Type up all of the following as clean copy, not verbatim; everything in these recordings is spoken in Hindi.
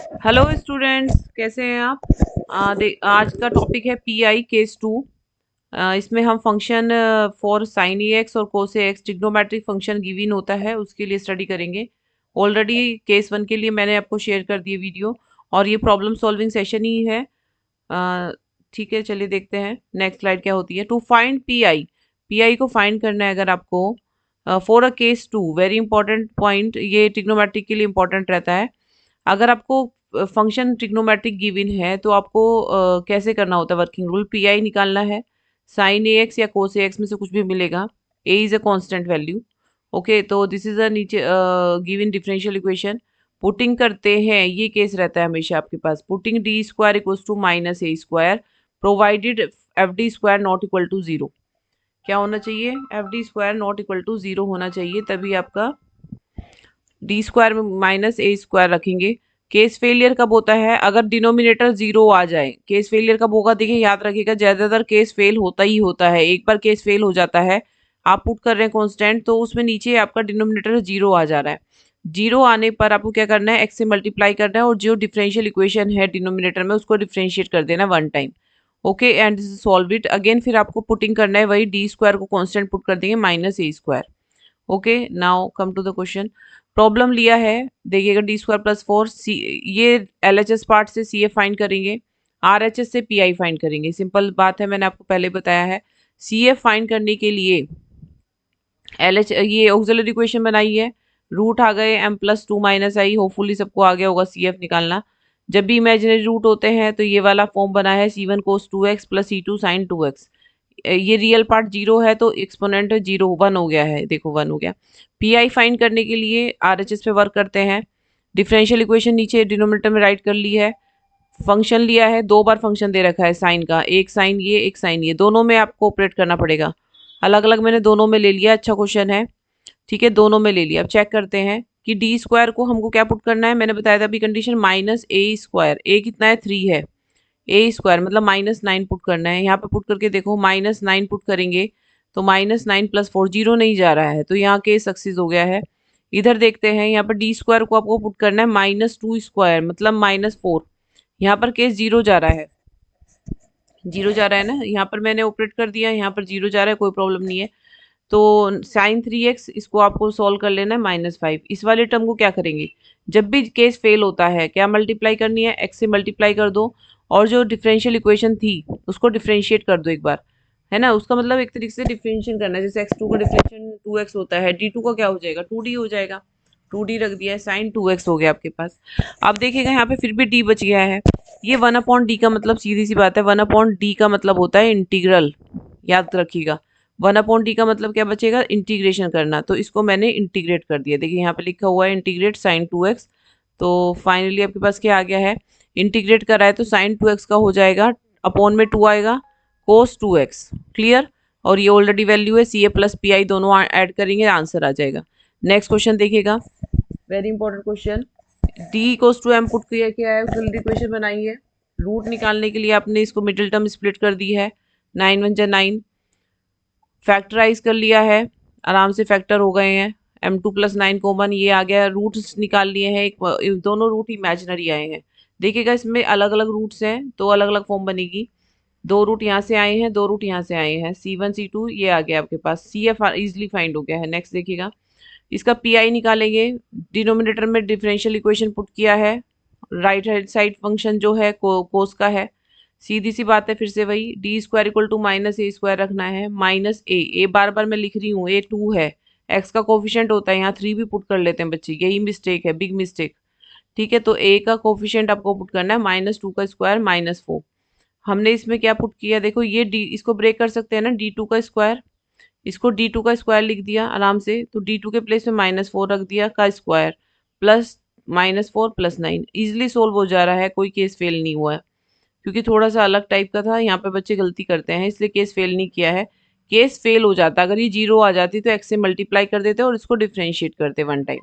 हेलो स्टूडेंट्स, कैसे हैं आप? आज का टॉपिक है पीआई केस 2। इसमें हम function for sine a x और cos a x trigonometric function given होता है उसके लिए स्टडी करेंगे। ऑलरेडी केस 1 के लिए मैंने आपको शेयर कर दिए वीडियो, और ये प्रॉब्लम सॉल्विंग सेशन ही है। अ, ठीक है, चलिए देखते हैं नेक्स्ट स्लाइड क्या होती है। टू फाइंड पीआई, पीआई को फाइंड करना है अगर आपको for a case 2। Very important point, ये ट्रिग्नोमेट्रिक के लिए इंपॉर्टेंट रहता है। अगर आपको फंक्शन ट्रिग्नोमेट्रिक गिवन है तो आपको कैसे करना होता है? वर्किंग रूल, पीआई निकालना है। साइन ए एक्स या कोस ए एक्स में से कुछ भी मिलेगा। A is a constant value. Okay, तो दिस इज अ नीचे गिवन डिफरेंशियल इक्वेशन। पुटिंग करते हैं, ये केस रहता है हमेशा आपके पास। Putting D square equals to minus A square provided F D square not equal to zero. क्या होना चाहिए? F D square not equal to zero होना चाहिए, तभी आपका डी स्क्वायर में माइनस ए स्क्वायर रखेंगे। केस फेलियर कब होता है? अगर डिनोमिनेटर जीरो आ जाए। केस फेलियर कब होगा? देखिए, याद रखिएगा, ज्यादातर केस फेल होता ही होता है। एक बार केस फेल हो जाता है, आप पुट कर रहे हैं कांस्टेंट, तो उसमें नीचे आपका डिनोमिनेटर जीरो आ जा रहा है। जीरो आने पर आपको क्या करना है? एक्स से मल्टीप्लाई करना है, और जो डिफरेंशियल इक्वेशन है डिनोमिनेटर में उसको डिफरेंशिएट कर देना one time. Okay, and solve it again. फिर आपको पुटिंग करना है, वही डी स्क्वायर को कांस्टेंट पुट कर देंगे minus A square. Okay, now come to the question. Problem लिया है, देखिएगा, D square plus four C, ये एल एच एस पार्ट से सी ए फाइंड करेंगे, आर एच एस से पी आई फाइंड करेंगे। सिंपल बात है, मैंने आपको पहले बताया है। सी ए फाइंड करने के लिए एल एच, ये ऑक्सिलरी इक्वेशन बनाई है। रूट आ गए एम प्लस टू माइनस आई, होपफुली सबको आ गया होगा सी एफ निकालना। जब भी इमेजिनरी रूट होते हैं तो ये वाला फॉर्म बना है, C one cos two X plus C two sine two X. ये रियल पार्ट जीरो है तो एक्सपोनेंट जीरो वन हो गया है, देखो वन हो गया। पी आई फाइंड करने के लिए आर एच एस पे वर्क करते हैं। डिफरेंशियल इक्वेशन नीचे डिनोमिनेटर में राइट कर ली है। फंक्शन लिया है, दो बार फंक्शन दे रखा है साइन का, एक साइन ये एक साइन ये, दोनों में आपको ऑपरेट करना पड़ेगा। अलग अलग मैंने दोनों में ले लिया, अच्छा क्वेश्चन है। ठीक है, दोनों में ले लिया। अब चेक करते हैं कि डी स्क्वायर को हमको क्या पुट करना है। मैंने बताया था अभी कंडीशन, माइनस ए स्क्वायर, ए कितना है? थ्री है। ए स्क्वायर मतलब माइनस नाइन पुट करना है। यहाँ पे पुट करके देखो, माइनस नाइन पुट करेंगे तो minus nine plus four, zero नहीं जा रहा है, तो यहाँ के सक्सेस हो गया है। इधर देखते हैं, यहाँ पर डी स्क्वायर को आपको पुट करना है माइनस टू स्क्वायर मतलब माइनस फोर। यहाँ पर केस जीरो जा रहा है, जीरो जा रहा है ना, यहाँ पर मैंने ऑपरेट कर दिया, यहाँ पर जीरो जा रहा है, कोई प्रॉब्लम नहीं है। तो साइन थ्री एक्स, इसको आपको सॉल्व कर लेना है माइनस फाइव। इस वाले टर्म को क्या करेंगे? जब भी केस फेल होता है, क्या मल्टीप्लाई करनी है? एक्स से मल्टीप्लाई कर दो, और जो डिफरेंशियल इक्वेशन थी उसको डिफरेंशिएट कर दो एक बार, है ना। उसका मतलब एक तरीके से डिफरेंशिएट करना है। जैसे एक्स टू का डिफरेंशिएशन टू एक्स होता है, डी टू का क्या हो जाएगा? टू डी हो जाएगा। टू डी रख दिया है, साइन टू एक्स हो गया आपके पास। अब देखिएगा, यहाँ पे फिर भी डी बच गया है। ये वन अपॉन डी का मतलब, सीधी सी बात है, वन अपॉन डी का मतलब होता है इंटीग्रल, याद रखिएगा। वन अपॉन डी का मतलब क्या बचेगा? इंटीग्रेशन करना। तो इसको मैंने इंटीग्रेट कर दिया, देखिए यहाँ पे लिखा हुआ है इंटीग्रेट साइन टू एक्स। तो फाइनली आपके पास क्या आ गया है? इंटीग्रेट करा है तो साइन टू एक्स का हो जाएगा, अपॉन में टू आएगा, कोस टू एक्स। क्लियर? और ये ऑलरेडी वैल्यू है, सी ए प्लस पी आई दोनों ऐड करेंगे, आंसर आ जाएगा। नेक्स्ट क्वेश्चन देखिएगा, very important question. D equals to M put किया, क्या है? ऑक्सिलरी इक्वेशन बनाई है। रूट निकालने के लिए आपने इसको मिडिल टर्म स्प्लिट कर दी है, नाइन वन जा नाइन। फैक्टराइज कर लिया है, आराम से फैक्टर हो गए हैं। M two plus nine common ये आ गया। रूट्स निकाल लिए हैं, एक दोनों रूट इमेजिनरी आए हैं। देखिएगा, इसमें अलग अलग रूट्स हैं तो अलग अलग फॉर्म बनेगी। दो रूट यहाँ से आए हैं, दो रूट यहाँ से आए हैं, सी वन सी टू ये आ गया आपके पास, सी एफ इजिली फाइंड हो गया है। नेक्स्ट देखिएगा, इसका पी आई निकालेंगे। डिनोमिनेटर में डिफरेंशियल इक्वेशन पुट किया है, राइट हैंड साइड फंक्शन जो है कोस का है। सीधी सी बात है, फिर से वही, D square equal to minus A square रखना है, माइनस ए, ए बार बार मैं लिख रही हूँ, ए टू है, एक्स का कोफिशिएंट होता है, यहाँ थ्री भी पुट कर लेते हैं बच्चे, यही मिस्टेक है, बिग मिस्टेक। ठीक है, तो ए का कोफिशिएंट आपको पुट करना है माइनस टू का स्क्वायर माइनस फोर। हमने इसमें क्या पुट किया? देखो, ये डी, इसको ब्रेक कर सकते हैं ना, डी टू का स्क्वायर, इसको डी टू का स्क्वायर लिख दिया आराम से, तो डी टू के प्लेस में माइनस फोर रख दिया का square, plus minus four plus nine, easily solve हो जा रहा है, कोई केस फेल नहीं हुआ है। क्योंकि थोड़ा सा अलग टाइप का था, यहाँ पे बच्चे गलती करते हैं, इसलिए केस फेल नहीं किया है। केस फेल हो जाता अगर ये जीरो आ जाती, तो एक्स से मल्टीप्लाई कर देते और इसको डिफ्रेंशिएट करते वन टाइम।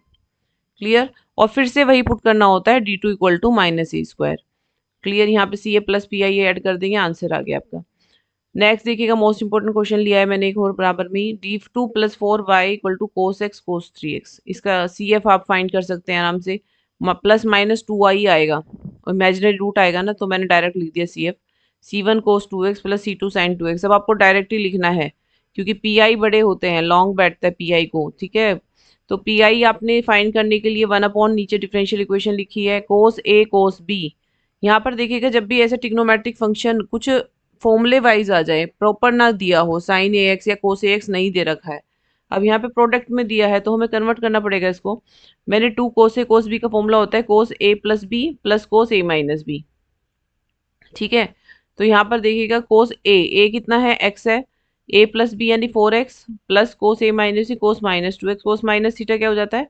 क्लियर? और फिर से वही पुट करना होता है, d two equal to minus A square. Clear? यहाँ पे c a plus p i add कर देंगे, आंसर आ गया आपका। नेक्स्ट देखिएगा, मोस्ट इंपोर्टेंट क्वेश्चन लिया है मैंने एक और बराबर में, d two plus four y equal to cos x cos three x. इसका सी एफ आप फाइंड कर सकते हैं आराम से, प्लस माइनस 2i आएगा, इमेजिनरी रूट आएगा ना, तो मैंने डायरेक्ट लिख दिया C1 cos 2x plus C2 sin 2x। अब आपको डायरेक्टली लिखना है क्योंकि पी आई बड़े होते हैं, लॉन्ग बैठता है पी आई को, ठीक है। तो पी आई आपने फाइंड करने के लिए 1 अपॉन नीचे डिफरेंशियल इक्वेशन लिखी है कोस ए कोस बी। यहाँ पर देखिएगा जब भी ऐसे ट्रिग्नोमेट्रिक फंक्शन कुछ फॉर्मूले वाइज आ जाए, प्रॉपर ना दिया हो, साइन ए एक्स या कोस ए एक्स नहीं दे रखा है, अब यहाँ पे प्रोडक्ट में दिया है तो हमें कन्वर्ट करना पड़ेगा इसको। मैंने 2 कोस ए कोस बी का फॉर्मूला होता है कोस ए प्लस बी प्लस कोस ए माइनस बी, ठीक है। तो यहाँ पर देखिएगा कोस ए कितना है, एक्स है, ए प्लस बी यानी 4x प्लस कोस ए minus C cos minus 2x, cos minus theta क्या हो जाता है,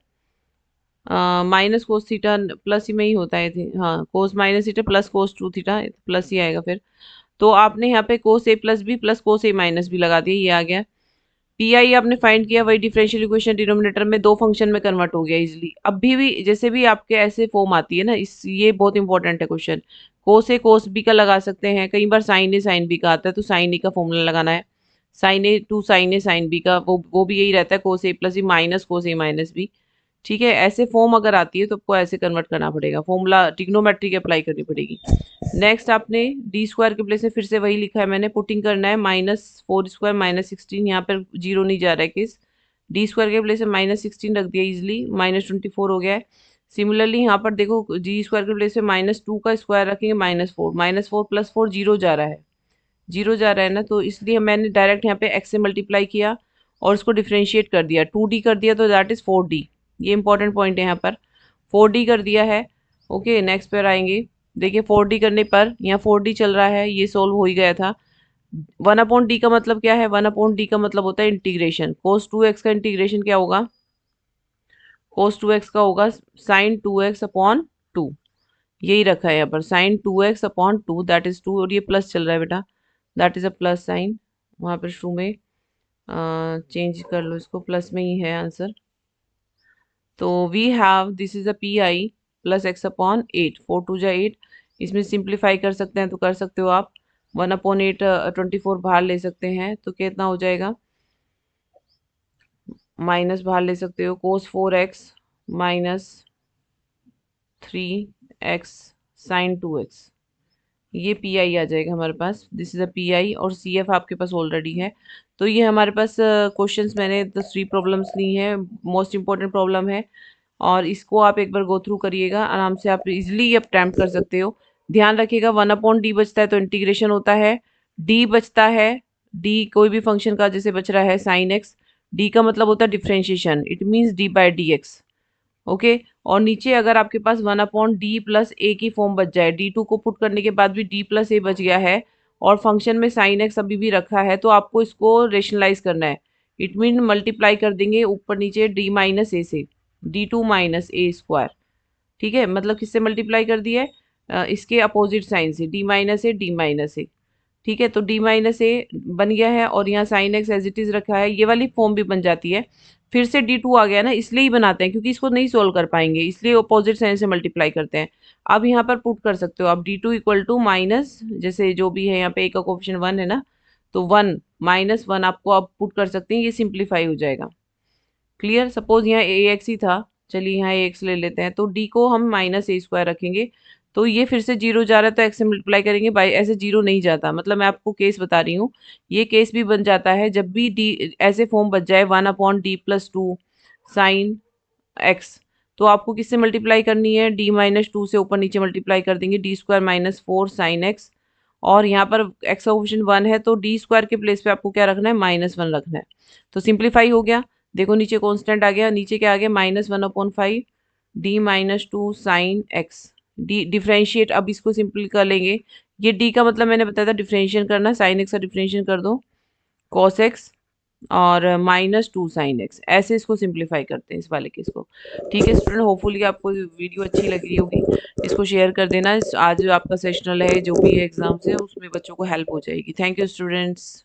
माइनस कोस थीटा प्लस ही में ही होता है हाँ, cos minus theta plus cos 2 theta plus ही आएगा फिर। तो आपने यहाँ पे कोस ए प्लस बी प्लस कोस ए माइनस बी लगा दिया, ये आ गया। पी आई आपने फाइंड किया, वही डिफरेंशियल इक्वेशन डिनोमिनेटर में दो फंक्शन में कन्वर्ट हो गया इजीली। अब भी जैसे भी आपके ऐसे फॉर्म आती है ना, इस ये बहुत इंपॉर्टेंट है क्वेश्चन, कोस ए कोस बी का लगा सकते हैं, कई बार साइन ए साइन बी का आता है तो साइन ए का फॉर्मूला लगाना है, sine a two sine a sine b का, वो भी यही रहता है कोस ए प्लस बी माइनस कोस ए माइनस बी, ठीक है। ऐसे फॉर्म अगर आती है तो आपको ऐसे कन्वर्ट करना पड़ेगा, फॉर्मूला ट्रिग्नोमेट्री की अप्लाई करनी पड़ेगी। नेक्स्ट आपने डी स्क्वायर के प्लेस में फिर से वही लिखा है मैंने, पुटिंग करना है -4 स्क्वायर -16, यहाँ पर जीरो नहीं जा रहा है केस, डी स्क्वायर के प्लेस में -16 रख दिया इजिली, -24 हो गया है। सिमिलरली यहाँ पर देखो डी स्क्वायर के प्लेस में -2 का स्क्वायर रखेंगे -4 प्लस 4 जीरो जा रहा है, जीरो जा रहा है ना, तो इसलिए मैंने डायरेक्ट यहाँ पे एक्स से मल्टीप्लाई किया और इसको डिफ्रेंशिएट कर दिया, 2d कर दिया तो दैट इज़ 4d, ये इंपॉर्टेंट पॉइंट है यहाँ पर, 4d कर दिया है। ओके नेक्स्ट पर आएंगे, देखिए 4d करने पर यहाँ 4d चल रहा है, ये सोल्व हो ही गया था। 1/d का मतलब क्या है, 1/d का मतलब होता है इंटीग्रेशन, कोस 2x का इंटीग्रेशन क्या होगा, कोस 2x का होगा साइन 2x अपॉन 2, यही रखा है यहाँ पर sign 2x upon 2 that is 2, और ये प्लस चल रहा है बेटा, that is a plus sign, वहाँ पर शुरू में चेंज कर लो इसको, प्लस में ही है आंसर। तो we have this is a P i plus x upon 8, 4 2 जा 8, इसमें सिंप्लीफाई कर सकते हैं तो कर सकते हो आप, 1/8 24 बाहर ले सकते हैं तो कितना हो जाएगा, माइनस बाहर ले सकते हो, कोस 4x minus 3x sign 2x, ये पी आई आ जाएगा हमारे पास, this is a P I, और सी एफ आपके पास ऑलरेडी है। तो ये हमारे पास क्वेश्चंस मैंने 3 प्रॉब्लम्स ली हैं, मोस्ट इंपॉर्टेंट प्रॉब्लम है, और इसको आप एक बार गो थ्रू करिएगा आराम से, आप इजिली अटेम्प्ट कर सकते हो। ध्यान रखिएगा 1/d बचता है तो इंटीग्रेशन होता है, d बचता है, d कोई भी फंक्शन का जैसे बच रहा है साइन एक्स, d का मतलब होता है differentiation, it means d/dx, okay. और नीचे अगर आपके पास 1/d प्लस ए की फॉर्म बच जाए, d2 को पुट करने के बाद भी d प्लस ए बच गया है और फंक्शन में साइन एक्स अभी भी रखा है, तो आपको इसको रेशनलाइज करना है, इट मीन मल्टीप्लाई कर देंगे ऊपर नीचे d माइनस ए से, d2 माइनस ए स्क्वायर, ठीक है। मतलब किससे मल्टीप्लाई कर दिया है, इसके अपोजिट साइन से, d माइनस ए d माइनस ए, ठीक है। तो d माइनस ए बन गया है और यहाँ sine x as it is रखा है, ये वाली फॉर्म भी बन जाती है। फिर से d2 आ गया ना, इसलिए ही बनाते हैं क्योंकि इसको नहीं सोल्व कर पाएंगे, इसलिए अपोजिट साइन से मल्टीप्लाई करते हैं। अब यहाँ पर पुट कर सकते हो आप d2 इक्वल टू माइनस, जैसे जो भी है यहाँ पे a का कोएफिशिएंट 1 है ना, तो 1 -1 आपको आप पुट कर सकते हैं, ये सिंप्लीफाई हो जाएगा। क्लियर, सपोज यहाँ ए एक्स ही था, चलिए यहाँ ए एक्स ले लेते हैं, तो डी को हम -a² रखेंगे, तो ये फिर से जीरो जा रहा है तो एक्स से मल्टीप्लाई करेंगे, बाई ऐसे जीरो नहीं जाता, मतलब मैं आपको केस बता रही हूँ, ये केस भी बन जाता है जब भी डी ऐसे फॉर्म बच जाए 1/d प्लस 2 साइन एक्स, तो आपको किससे मल्टीप्लाई करनी है, d-2 से ऊपर नीचे मल्टीप्लाई कर देंगे, d² - 4 साइन एक्स, और यहाँ पर एक्स का ऑप्शन 1 है तो d² के प्लेस पे आपको क्या रखना है, -1 रखना है, तो सिंप्लीफाई हो गया। देखो नीचे कांस्टेंट आ गया, नीचे क्या आ गया, -1/5 d-2 sine x, D differentiate, अब इसको सिंपल कर लेंगे, ये d का मतलब मैंने बताया था डिफ्रेंशिएट करना, साइन एक्स का डिफ्रेंशिएट कर दो कॉस एक्स और -2 साइन एक्स, ऐसे इसको सिंप्लीफाई करते हैं इस वाले केस को। ठीक है स्टूडेंट, होपफुली आपको वीडियो अच्छी लग रही होगी, इसको शेयर कर देना, आज जो आपका सेशनल है जो भी है एग्जाम से, उसमें बच्चों को हेल्प हो जाएगी। Thank you students.